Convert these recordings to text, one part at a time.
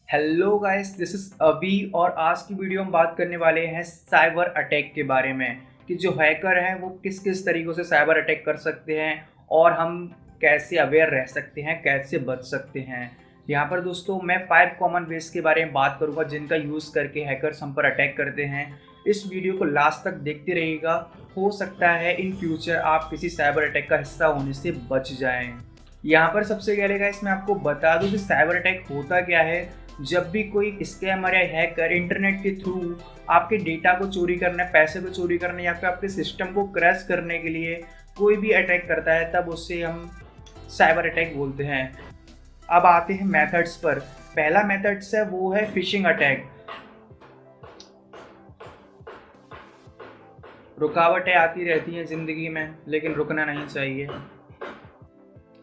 Hello guys, this is अभी और आज की वीडियो हम बात करने वाले हैं साइबर अटैक के बारे में कि जो हैकर हैं वो किस किस तरीक़ों से साइबर अटैक कर सकते हैं और हम कैसे अवेयर रह सकते हैं, कैसे बच सकते हैं। यहाँ पर दोस्तों मैं 5 कॉमन वेज के बारे में बात करूँगा जिनका यूज़ करके हैकर्स हम पर अटैक करते हैं। इस वीडियो को लास्ट तक देखते रहिएगा, हो सकता है इन फ्यूचर आप किसी साइबर अटैक का हिस्सा होने से बच जाएं। यहाँ पर सबसे पहले गाइस मैं आपको बता दूं कि साइबर अटैक होता क्या है। जब भी कोई स्कैमर या हैकर इंटरनेट के थ्रू आपके डेटा को चोरी करने, पैसे को चोरी करने या फिर आपके सिस्टम को क्रैश करने के लिए कोई भी अटैक करता है, तब उससे हम साइबर अटैक बोलते हैं। अब आते हैं मेथड्स पर। पहला मेथड्स है वो है फिशिंग अटैक। रुकावटें आती रहती हैं ज़िंदगी में, लेकिन रुकना नहीं चाहिए।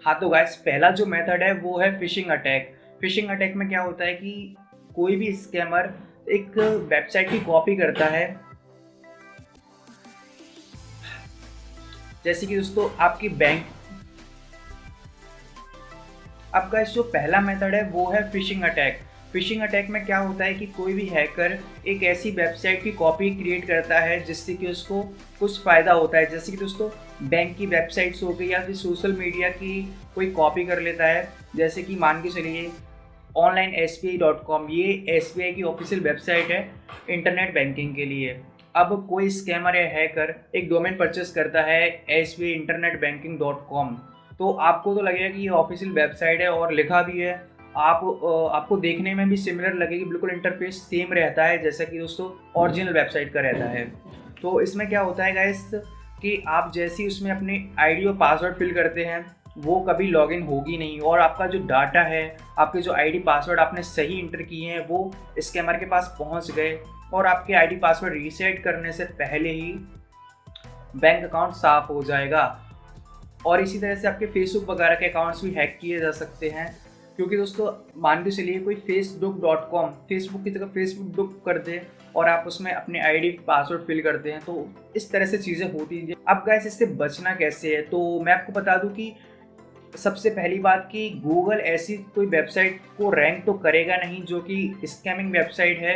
हाँ तो गाइस, पहला जो मेथड है वो है फिशिंग अटैक। फिशिंग अटैक में क्या होता है कि कोई भी स्कैमर एक वेबसाइट की कॉपी करता है। जैसे कि दोस्तों आपकी बैंक, आपका जो पहला मेथड है वो है फिशिंग अटैक। फिशिंग अटैक में क्या होता है कि कोई भी हैकर एक ऐसी वेबसाइट की कॉपी क्रिएट करता है जिससे कि उसको कुछ फ़ायदा होता है। जैसे कि दोस्तों बैंक की वेबसाइट्स हो गई या फिर सोशल मीडिया की कोई कॉपी कर लेता है। जैसे कि मान के चलिए ऑनलाइन SBI.com, ये SBI की ऑफिशियल वेबसाइट है इंटरनेट बैंकिंग के लिए। अब कोई स्कैमर या हैकर एक डोमेन परचेस करता है SBI-internetbanking.com, तो आपको तो लगेगा कि ये ऑफिशियल वेबसाइट है और लिखा भी है। आपको देखने में भी सिमिलर लगेगी, बिल्कुल इंटरफेस सेम रहता है जैसा कि दोस्तों ओरिजिनल वेबसाइट का रहता है। तो इसमें क्या होता है गाइस कि आप जैसे ही उसमें अपनी आईडी और पासवर्ड फिल करते हैं, वो कभी लॉगिन होगी नहीं और आपका जो डाटा है, आपके जो आईडी पासवर्ड आपने सही इंटर किए हैं वो स्कैमर के पास पहुंच गए और आपके आईडी पासवर्ड रीसेट करने से पहले ही बैंक अकाउंट साफ हो जाएगा। और इसी तरह से आपके फेसबुक वगैरह के अकाउंट्स भी हैक किए जा सकते हैं, क्योंकि दोस्तों मान के चलिए कोई facebook.com फेसबुक की जगह फेसबुक कर दे और आप उसमें अपने आईडी पासवर्ड फिल करते हैं, तो इस तरह से चीज़ें होती हैं। अब गाइस इससे बचना कैसे है, तो मैं आपको बता दूं कि सबसे पहली बात कि गूगल ऐसी कोई वेबसाइट को रैंक तो करेगा नहीं जो कि स्कैमिंग वेबसाइट है।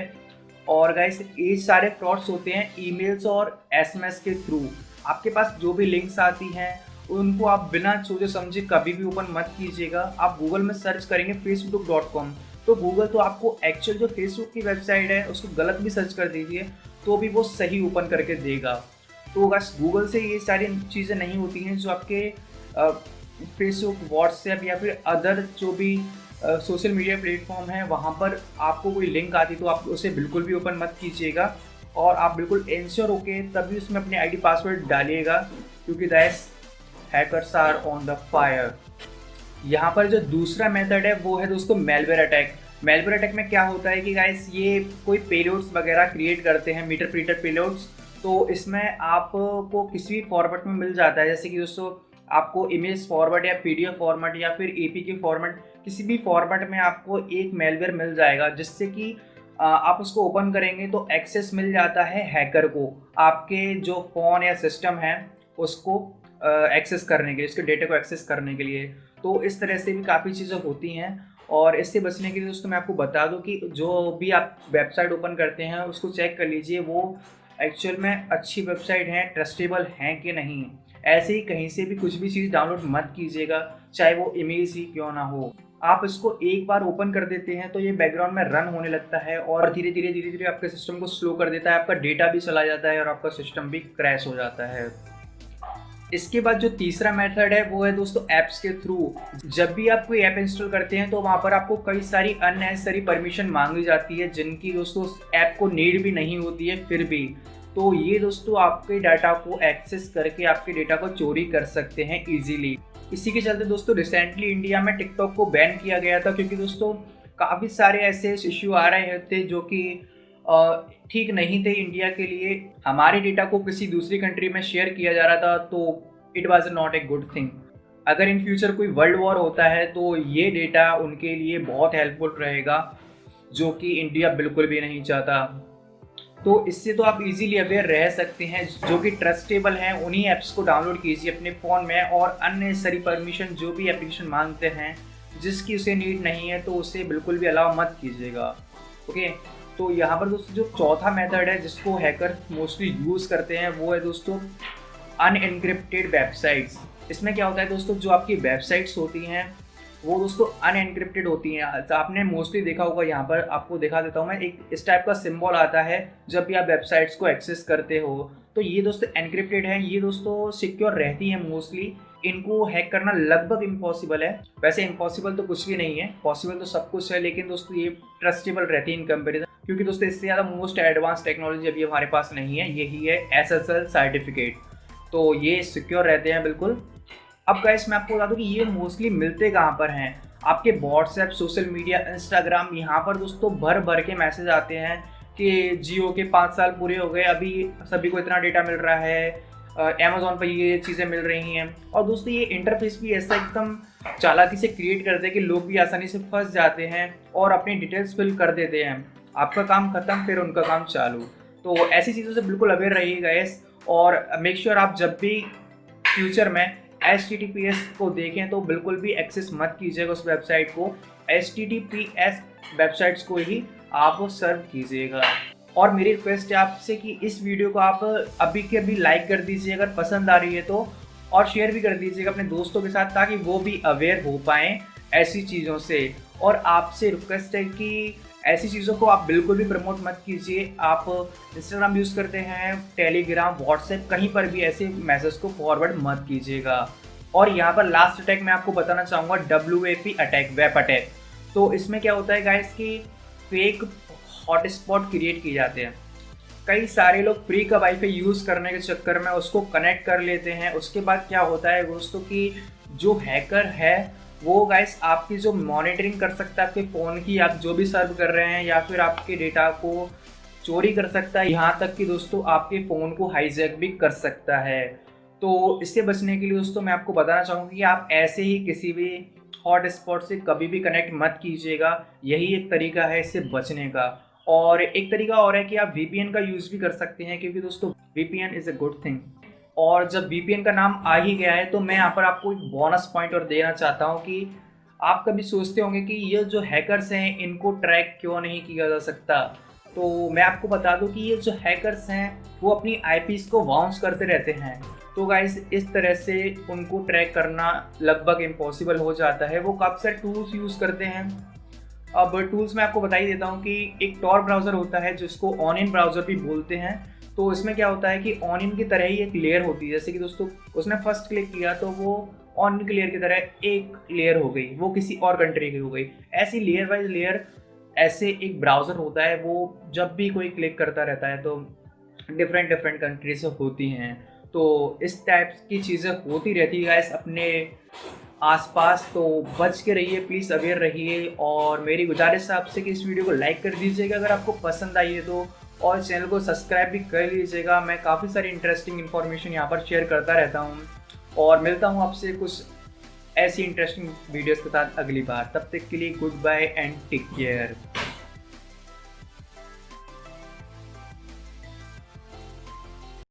और गाइस ये सारे फ्रॉड्स होते हैं ईमेल्स और एसएमएस के थ्रू। आपके पास जो भी लिंक्स आती हैं उनको आप बिना सोचे समझे कभी भी ओपन मत कीजिएगा। आप गूगल में सर्च करेंगे facebook.com, तो गूगल तो आपको एक्चुअल जो फेसबुक की वेबसाइट है उसको गलत भी सर्च कर दीजिए तो भी वो सही ओपन करके देगा। तो बस गूगल से ये सारी चीज़ें नहीं होती हैं जो आपके फेसबुक, व्हाट्सएप या फिर अदर जो भी सोशल मीडिया प्लेटफॉर्म है वहाँ पर आपको कोई लिंक आती तो आप उसे बिल्कुल भी ओपन मत कीजिएगा और आप बिल्कुल इंश्योर होके तभी उसमें अपने आईडी पासवर्ड डालिएगा, क्योंकि that's hackers are on the fire. यहाँ पर जो दूसरा मेथड है वो है दोस्तों मेलवेयर अटैक। मेलवेयर अटैक में क्या होता है कि गाइस ये कोई पेलोड्स वगैरह क्रिएट करते हैं, मीटर प्रीटर पेलोड्स। तो इसमें आपको किसी भी फॉर्मेट में मिल जाता है। जैसे कि दोस्तों आपको इमेज फॉर्मेट या PDF फॉर्मेट या फिर APK फॉर्मेट, किसी भी फॉर्मेट में आपको एक मेलवेयर मिल जाएगा जिससे कि आप उसको ओपन करेंगे तो एक्सेस मिल जाता है हैकर को आपके जो फ़ोन या सिस्टम है उसको एक्सेस करने के लिए, उसके डेटा को एक्सेस करने के लिए। तो इस तरह से भी काफ़ी चीज़ें होती हैं और इससे बचने के लिए दोस्तों मैं आपको बता दूं कि जो भी आप वेबसाइट ओपन करते हैं उसको चेक कर लीजिए वो एक्चुअल में अच्छी वेबसाइट है, ट्रस्टेबल हैं कि नहीं। ऐसे ही कहीं से भी कुछ भी चीज़ डाउनलोड मत कीजिएगा, चाहे वो इमेज ही क्यों ना हो। आप इसको एक बार ओपन कर देते हैं तो ये बैकग्राउंड में रन होने लगता है और धीरे धीरे आपके सिस्टम को स्लो कर देता है, आपका डेटा भी चला जाता है और आपका सिस्टम भी क्रैश हो जाता है। इसके बाद जो तीसरा मेथड है वो है दोस्तों ऐप्स के थ्रू। जब भी आप कोई ऐप इंस्टॉल करते हैं तो वहाँ पर आपको कई सारी अननेसेसरी परमिशन मांगी जाती है जिनकी दोस्तों ऐप को नीड भी नहीं होती है फिर भी। तो ये दोस्तों आपके डाटा को एक्सेस करके आपके डेटा को चोरी कर सकते हैं इजीली। इसी के चलते दोस्तों रिसेंटली इंडिया में टिकटॉक को बैन किया गया था, क्योंकि दोस्तों काफ़ी सारे ऐसे इश्यू आ रहे थे जो कि ठीक नहीं थे इंडिया के लिए। हमारे डेटा को किसी दूसरी कंट्री में शेयर किया जा रहा था, तो it was not a good thing. अगर इन फ्यूचर कोई वर्ल्ड वॉर होता है तो ये डेटा उनके लिए बहुत हेल्पफुल रहेगा, जो कि इंडिया बिल्कुल भी नहीं चाहता। तो इससे तो आप इजीली अवेयर रह सकते हैं। जो कि ट्रस्टेबल हैं उन्हीं ऐप्स को डाउनलोड कीजिए अपने फ़ोन में और अननेसेसरी परमिशन जो भी एप्लीकेशन मांगते हैं जिसकी उसे नीड नहीं है तो उसे बिल्कुल भी अलाउ मत कीजिएगा। ओके, तो यहाँ पर दोस्तों जो चौथा मेथड है जिसको हैकर मोस्टली यूज़ करते हैं वो है दोस्तों अनएनक्रिप्टेड वेबसाइट्स। इसमें क्या होता है दोस्तों, जो आपकी वेबसाइट्स होती हैं वो दोस्तों अनएनक्रिप्टेड होती हैं। आपने मोस्टली देखा होगा, यहाँ पर आपको दिखा देता हूँ मैं, एक इस टाइप का सिंबल आता है जब भी आप वेबसाइट्स को एक्सेस करते हो। तो ये दोस्तों एनक्रिप्टेड है, ये दोस्तों सिक्योर रहती है मोस्टली। इनको हैक करना लगभग इम्पॉसिबल है। वैसे इम्पॉसिबल तो कुछ भी नहीं है, पॉसिबल तो सब कुछ है, लेकिन दोस्तों ये ट्रस्टेबल रहती है इन कंपेरिजन, क्योंकि दोस्तों इससे ज़्यादा मोस्ट एडवांस टेक्नोलॉजी अभी हमारे पास नहीं है। यही है SSL सर्टिफिकेट, तो ये सिक्योर रहते हैं बिल्कुल। अब गाइस मैं आपको बता दूं कि ये मोस्टली मिलते कहाँ पर हैं, आपके व्हाट्सएप, सोशल मीडिया, इंस्टाग्राम, यहाँ पर दोस्तों भर भर के मैसेज आते हैं कि जियो के 5 साल पूरे हो गए, अभी सभी को इतना डेटा मिल रहा है, अमेज़ॉन पर ये चीज़ें मिल रही हैं। और दोस्तों ये इंटरफेस भी ऐसा एकदम चालाकी से क्रिएट करते हैं कि लोग भी आसानी से फंस जाते हैं और अपनी डिटेल्स फिल कर देते हैं। आपका काम खत्म, फिर उनका काम चालू। तो ऐसी चीज़ों से बिल्कुल अवेयर रहिए गाइस, और मेक श्योर आप जब भी फ्यूचर में HTTPS को देखें तो बिल्कुल भी एक्सेस मत कीजिएगा उस वेबसाइट को। HTTPS वेबसाइट्स को ही आप सर्व कीजिएगा। और मेरी रिक्वेस्ट है आपसे कि इस वीडियो को आप अभी के अभी लाइक कर दीजिए अगर पसंद आ रही है तो, और शेयर भी कर दीजिएगा अपने दोस्तों के साथ, ताकि वो भी अवेयर हो पाएँ ऐसी चीज़ों से। और आपसे रिक्वेस्ट है कि ऐसी चीज़ों को आप बिल्कुल भी प्रमोट मत कीजिए। आप इंस्टाग्राम यूज़ करते हैं, टेलीग्राम, व्हाट्सएप, कहीं पर भी ऐसे मैसेज को फॉरवर्ड मत कीजिएगा। और यहाँ पर लास्ट अटैक मैं आपको बताना चाहूँगा, WAP अटैक, वेब अटैक। तो इसमें क्या होता है गाइस कि फेक हॉटस्पॉट क्रिएट किए जाते हैं। कई सारे लोग फ्री का वाईफाई यूज़ करने के चक्कर में उसको कनेक्ट कर लेते हैं। उसके बाद क्या होता है दोस्तों कि जो हैकर है वो गाइस आपकी जो मॉनिटरिंग कर सकता है आपके फ़ोन की, आप जो भी सर्व कर रहे हैं, या फिर आपके डेटा को चोरी कर सकता है, यहाँ तक कि दोस्तों आपके फ़ोन को हाईजैक भी कर सकता है। तो इससे बचने के लिए दोस्तों मैं आपको बताना चाहूँगा कि आप ऐसे ही किसी भी हॉटस्पॉट से कभी भी कनेक्ट मत कीजिएगा। यही एक तरीका है इससे बचने का। और एक तरीका और है कि आप VPN का यूज़ भी कर सकते हैं, क्योंकि दोस्तों VPN is a good thing. और जब VPN का नाम आ ही गया है तो मैं यहाँ पर आपको एक बोनस पॉइंट और देना चाहता हूँ कि आप कभी सोचते होंगे कि ये जो हैकर्स हैं इनको ट्रैक क्यों नहीं किया जा सकता। तो मैं आपको बता दूँ कि ये जो हैकर्स हैं वो अपनी IPs को बाउंस करते रहते हैं। तो गाइस इस तरह से उनको ट्रैक करना लगभग इम्पॉसिबल हो जाता है। वो काफ़ी सारे टूल्स यूज़ करते हैं। अब टूल्स मैं आपको बता ही देता हूँ कि एक टॉर ब्राउज़र होता है जिसको ऑनियन ब्राउज़र भी बोलते हैं। तो इसमें क्या होता है कि ऑनियन की तरह ही एक लेयर होती है। जैसे कि दोस्तों उसने फर्स्ट क्लिक किया तो वो ऑनियन की लेयर की तरह एक लेयर हो गई, वो किसी और कंट्री की हो गई। ऐसी लेयर वाइज लेयर ऐसे एक ब्राउज़र होता है, वो जब भी कोई क्लिक करता रहता है तो डिफरेंट कंट्री से होती हैं। तो इस टाइप की चीज़ें होती रहती है गाइस अपने आसपास। तो बच के रहिए प्लीज़, अवेयर रहिए। और मेरी गुजारिश है आपसे कि इस वीडियो को लाइक कर दीजिएगा अगर आपको पसंद आई है तो, और चैनल को सब्सक्राइब भी कर लीजिएगा। मैं काफ़ी सारी इंटरेस्टिंग इन्फॉर्मेशन यहाँ पर शेयर करता रहता हूँ, और मिलता हूँ आपसे कुछ ऐसी इंटरेस्टिंग वीडियोस के साथ अगली बार। तब तक के लिए goodbye and take care.